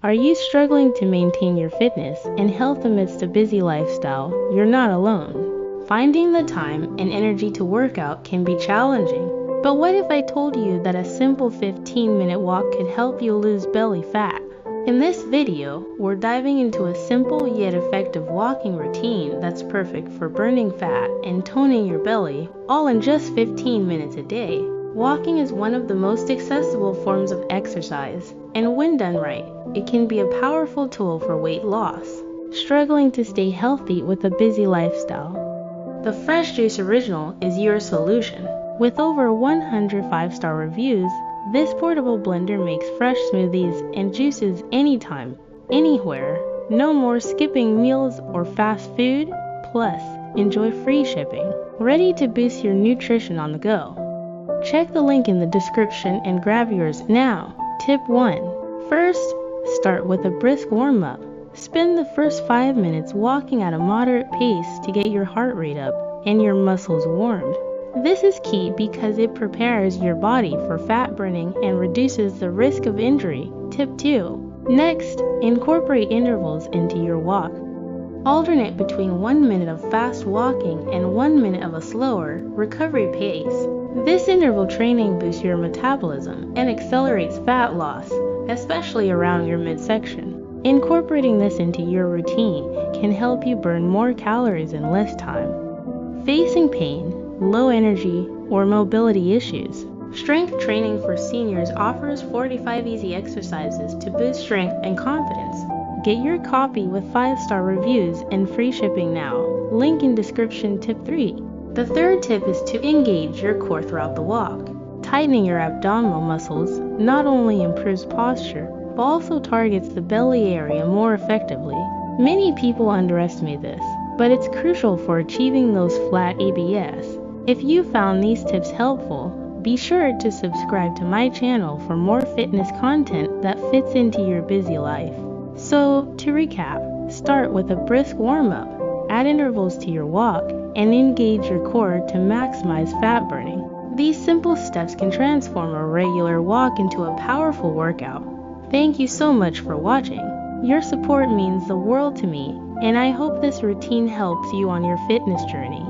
Are you struggling to maintain your fitness and health amidst a busy lifestyle? You're not alone. Finding the time and energy to work out can be challenging. But what if I told you that a simple 15-minute walk could help you lose belly fat? In this video, we're diving into a simple yet effective walking routine that's perfect for burning fat and toning your belly, all in just 15 minutes a day. Walking is one of the most accessible forms of exercise, and when done right, it can be a powerful tool for weight loss. Struggling to stay healthy with a busy lifestyle? The Fresh Juice Original is your solution. With over 100 5-star reviews, this portable blender makes fresh smoothies and juices anytime, anywhere. No more skipping meals or fast food. Plus, enjoy free shipping. Ready to boost your nutrition on the go? Check the link in the description and grab yours now. Tip 1. First, start with a brisk warm-up. Spend the first 5 minutes walking at a moderate pace to get your heart rate up and your muscles warmed. This is key because it prepares your body for fat burning and reduces the risk of injury. Tip 2. Next, incorporate intervals into your walk. Alternate between 1 minute of fast walking and 1 minute of a slower, recovery pace. This interval training boosts your metabolism and accelerates fat loss, especially around your midsection. Incorporating this into your routine can help you burn more calories in less time. Facing pain, low energy, or mobility issues? Strength Training for Seniors offers 45 easy exercises to boost strength and confidence. Get your copy with 5-star reviews and free shipping now. Link in description. Tip 3. The third tip is to engage your core throughout the walk. Tightening your abdominal muscles not only improves posture, but also targets the belly area more effectively. Many people underestimate this, but it's crucial for achieving those flat abs. If you found these tips helpful, be sure to subscribe to my channel for more fitness content that fits into your busy life. So, to recap, start with a brisk warm-up, add intervals to your walk, and engage your core to maximize fat burning. These simple steps can transform a regular walk into a powerful workout. Thank you so much for watching. Your support means the world to me, and I hope this routine helps you on your fitness journey.